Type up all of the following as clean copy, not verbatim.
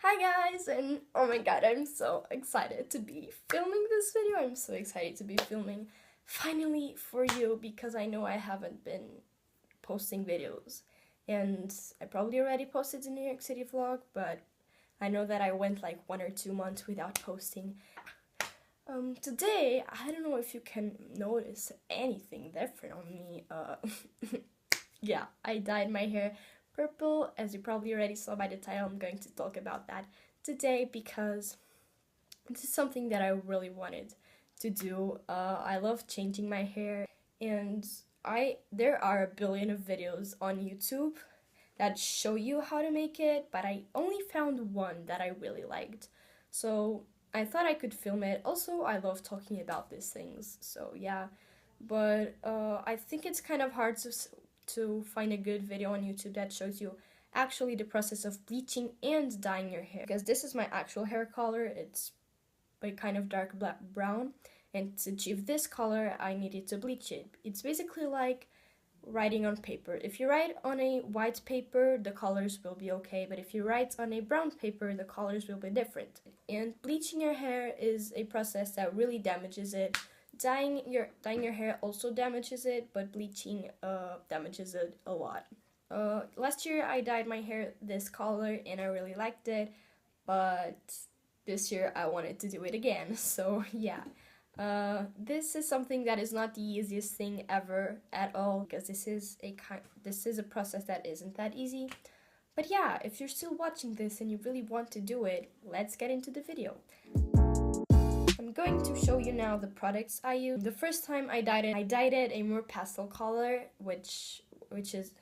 Hi guys, and oh my god, I'm so excited to be filming this video. I'm so excited to be filming finally for you because I know I haven't been posting videos. And I probably already posted the New York City vlog, but I know that I went like 1 or 2 months without posting. Today, I don't know if you can notice anything different on me. Yeah, I dyed my hair purple. As you probably already saw by the title, I'm going to talk about that today because this is something that I really wanted to do. I love changing my hair, and there are a billion of videos on YouTube that show you how to make it, but I only found one that I really liked. So I thought I could film it. Also, I love talking about these things, so yeah. But I think it's kind of hard to find a good video on YouTube that shows you actually the process of bleaching and dyeing your hair. Because this is my actual hair color. It's like kind of dark black brown, and to achieve this color I needed to bleach it. It's basically like writing on paper. If you write on a white paper, the colors will be okay, but if you write on a brown paper, the colors will be different. And bleaching your hair is a process that really damages it. Dyeing your hair also damages it, but bleaching damages it a lot. Last year I dyed my hair this color and I really liked it, but this year I wanted to do it again. So yeah. This is something that is not the easiest thing ever at all, because this is a process that isn't that easy. But yeah, if you're still watching this and you really want to do it, let's get into the video. I'm going to show you now the products I use. The first time I dyed it a more pastel color, which is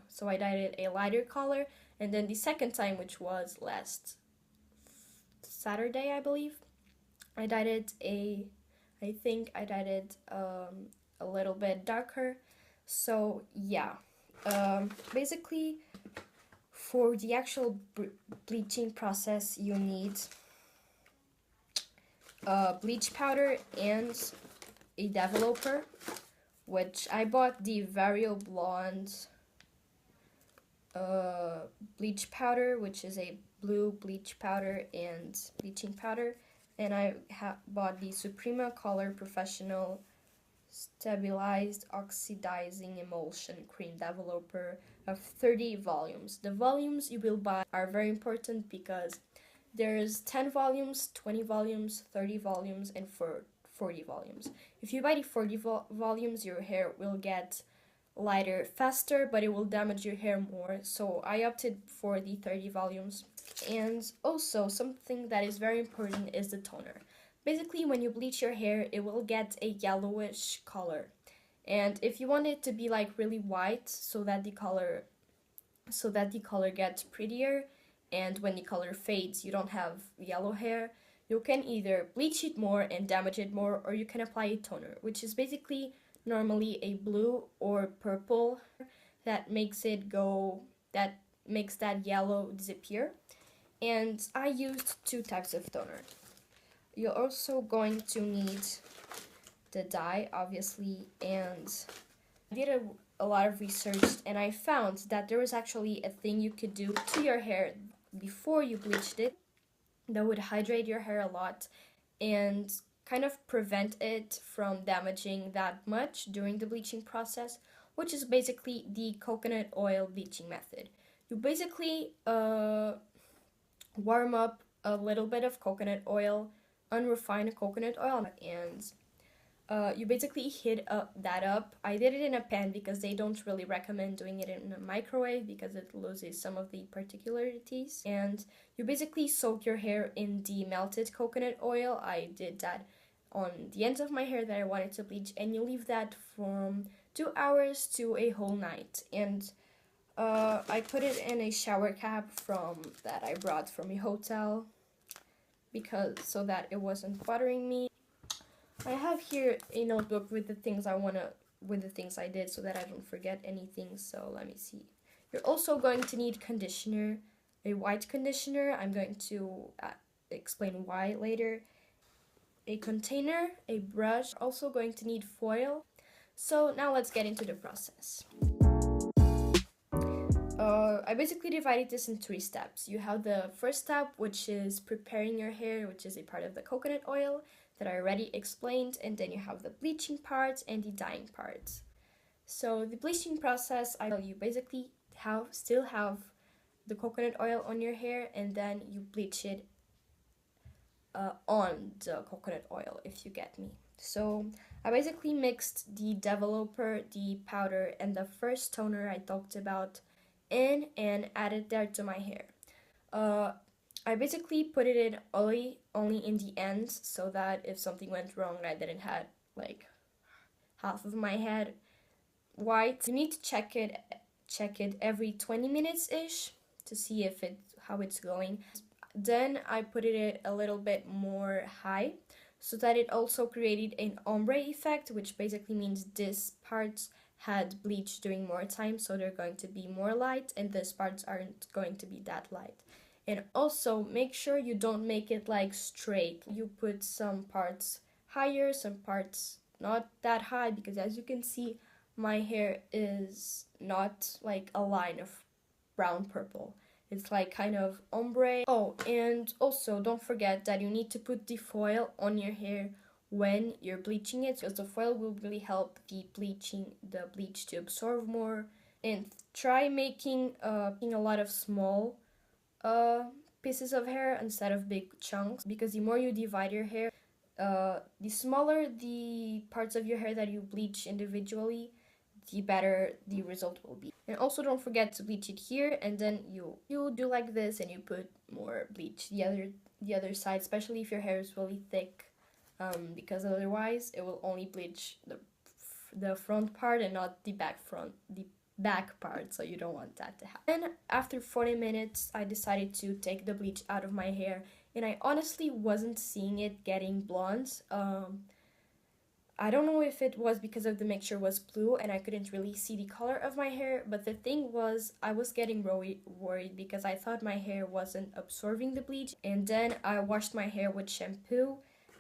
so I dyed it a lighter color, and then the second time, which was last Saturday, I believe, I dyed it a little bit darker. So yeah, basically for the actual bleaching process you need bleach powder and a developer, which I bought the Vario Blonde bleach powder, which is a blue bleach powder and bleaching powder, and I bought the Suprema Color Professional Stabilized Oxidizing Emulsion Cream Developer of 30 volumes. The volumes you will buy are very important because there's 10 volumes, 20 volumes, 30 volumes, and 40 volumes. If you buy the 40 volumes, your hair will get lighter faster, but it will damage your hair more. So I opted for the 30 volumes. And also, something that is very important is the toner. Basically, when you bleach your hair, it will get a yellowish color. And if you want it to be like really white, so that the color gets prettier, and when the color fades, you don't have yellow hair, you can either bleach it more and damage it more, or you can apply a toner, which is basically normally a blue or purple that makes that yellow disappear. And I used 2 types of toner. You're also going to need the dye, obviously, and I did a lot of research, and I found that there was actually a thing you could do to your hair before you bleached it that would hydrate your hair a lot and kind of prevent it from damaging that much during the bleaching process, which is basically the coconut oil bleaching method. You basically warm up a little bit of coconut oil, unrefined coconut oil, and you basically heat that up. I did it in a pan because they don't really recommend doing it in a microwave because it loses some of the particularities. And you basically soak your hair in the melted coconut oil. I did that on the ends of my hair that I wanted to bleach, and you leave that from 2 hours to a whole night. And I put it in a shower cap that I brought from a hotel so that it wasn't bothering me. I have here a notebook with the things I did so that I don't forget anything. So let me see. You're also going to need conditioner, a white conditioner. I'm going to explain why later. A container, a brush. Also going to need foil. So now let's get into the process. I basically divided this in 3 steps. You have the first step, which is preparing your hair, which is a part of the coconut oil that I already explained, and then you have the bleaching part and the dyeing part. So the bleaching process, you basically still have the coconut oil on your hair, and then you bleach it on the coconut oil, if you get me. So I basically mixed the developer, the powder, and the first toner I talked about in and added there to my hair. I basically put it in only in the end, so that if something went wrong, I didn't have like half of my head white. You need to check it every 20 minutes ish to see if how it's going. Then I put it a little bit more high, so that it also created an ombre effect, which basically means this parts had bleach during more time, so they're going to be more light, and this parts aren't going to be that light. And also make sure you don't make it like straight. You put some parts higher, some parts not that high, because as you can see, my hair is not like a line of brown purple. It's like kind of ombre. Oh, and also don't forget that you need to put the foil on your hair when you're bleaching it, because the foil will really help the bleach to absorb more. And try making a lot of small pieces of hair instead of big chunks, because the more you divide your hair, the smaller the parts of your hair that you bleach individually, the better the result will be. And also don't forget to bleach it here, and then you do like this and you put more bleach the other side, especially if your hair is really thick, because otherwise it will only bleach the front part and not the back part, so you don't want that to happen. Then after 40 minutes I decided to take the bleach out of my hair, and I honestly wasn't seeing it getting blonde. I don't know if it was because of the mixture was blue and I couldn't really see the color of my hair, but the thing was I was getting worried because I thought my hair wasn't absorbing the bleach. And then I washed my hair with shampoo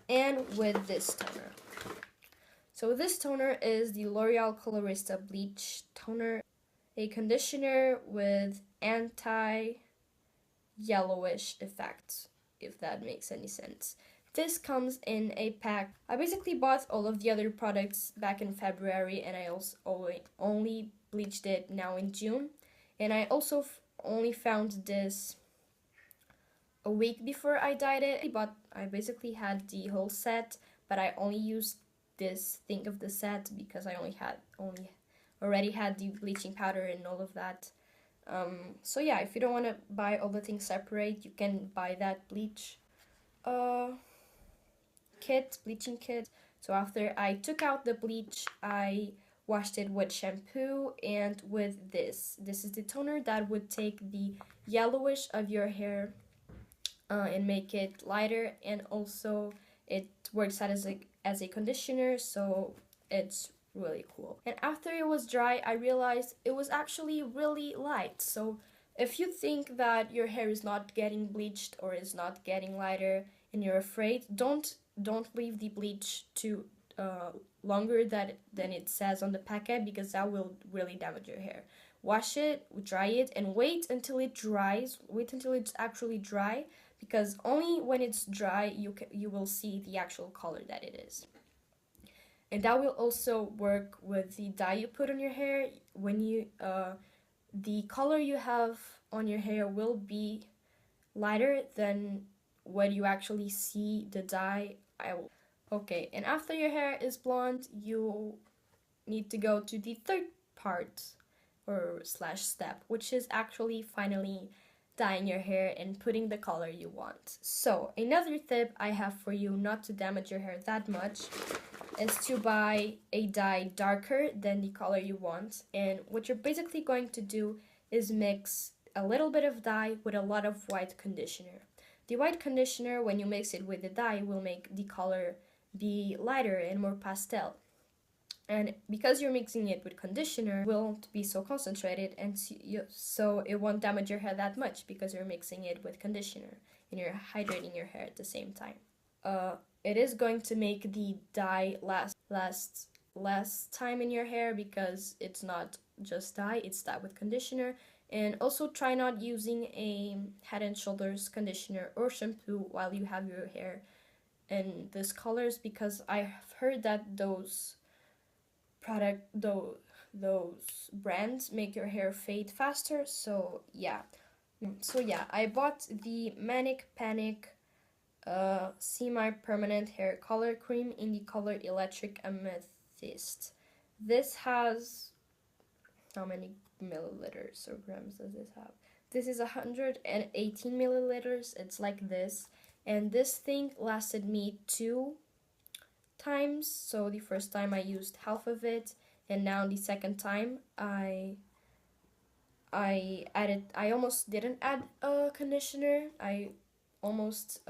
and with this toner. So this toner is the L'Oreal Colorista Bleach Toner, a conditioner with anti-yellowish effect, if that makes any sense. This comes in a pack. I basically bought all of the other products back in February, and I also only bleached it now in June. And I also only found this a week before I dyed it. I basically had the whole set, but I only used this thing of the set because I already had the bleaching powder and all of that. So yeah, if you don't want to buy all the things separate, you can buy that bleaching kit. So after I took out the bleach, I washed it with shampoo and with this. This is the toner that would take the yellowish of your hair and make it lighter, and also it works as a conditioner, so it's really cool. And after it was dry, I realized it was actually really light. So if you think that your hair is not getting bleached or is not getting lighter and you're afraid, don't leave the bleach too longer than it says on the packet, because that will really damage your hair. Wash it, dry it, and wait until it dries. Wait until it's actually dry, because only when it's dry you will see the actual color that it is. And that will also work with the dye you put on your hair. When you the color you have on your hair will be lighter than when you actually see the dye. Okay, and after your hair is blonde, you need to go to the third part or / step, which is actually finally dyeing your hair and putting the color you want. So another tip I have for you not to damage your hair that much is to buy a dye darker than the color you want. And what you're basically going to do is mix a little bit of dye with a lot of white conditioner. The white conditioner, when you mix it with the dye, will make the color be lighter and more pastel. And because you're mixing it with conditioner, it won't be so concentrated, and so it won't damage your hair that much because you're mixing it with conditioner and you're hydrating your hair at the same time. It is going to make the dye last less time in your hair, because it's not just dye, it's dye with conditioner, And also try not using a Head and Shoulders conditioner or shampoo while you have your hair in these colors, because I've heard that those brands make your hair fade faster. So yeah. I bought the Manic Panic semi-permanent hair color cream in the color Electric Amethyst. This has, how many milliliters or grams does this have? This is 118 milliliters. It's like this, and this thing lasted me 2 times. So the first time I used half of it, and now the second time I almost didn't add a conditioner. I almost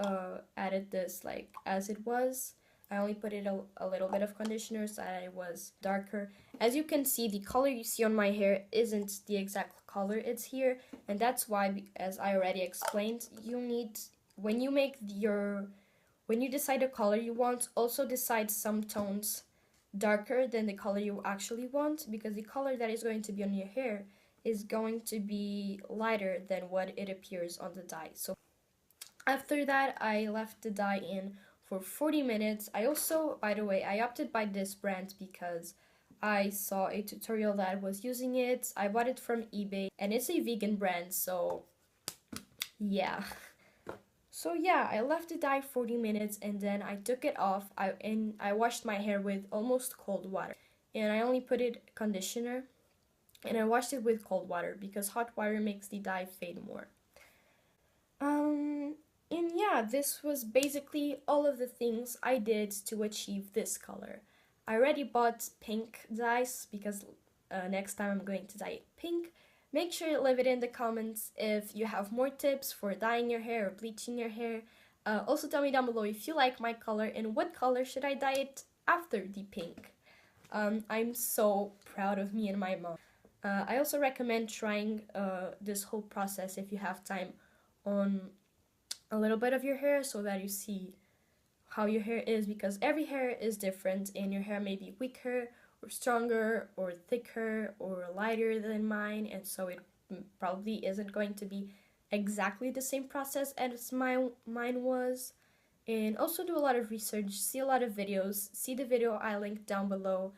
added this like as it was. I only put it a little bit of conditioner so that it was darker. As you can see, the color you see on my hair isn't the exact color it's here, and that's why, as I already explained, you need, when you decide the color you want, also decide some tones darker than the color you actually want, because the color that is going to be on your hair is going to be lighter than what it appears on the dye. So after that, I left the dye in for 40 minutes. I also, by the way, I opted by this brand because I saw a tutorial that was using it. I bought it from eBay, and it's a vegan brand, so yeah. So yeah, I left the dye 40 minutes, and then I took it off. I washed my hair with almost cold water, and I only put it conditioner, and I washed it with cold water because hot water makes the dye fade more. And yeah, this was basically all of the things I did to achieve this color. I already bought pink dyes because next time I'm going to dye it pink. Make sure to leave it in the comments if you have more tips for dyeing your hair or bleaching your hair. Also tell me down below if you like my color and what color should I dye it after the pink. I'm so proud of me and my mom. I also recommend trying this whole process if you have time on a little bit of your hair so that you see how your hair is, because every hair is different and your hair may be weaker or stronger or thicker or lighter than mine, and so it probably isn't going to be exactly the same process as mine was. And also do a lot of research, see a lot of videos, see the video I linked down below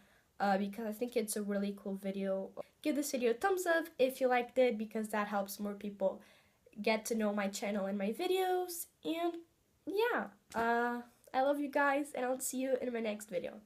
because I think it's a really cool video. Give this video a thumbs up if you liked it, because that helps more people get to know my channel and my videos. And yeah, I love you guys, and I'll see you in my next video.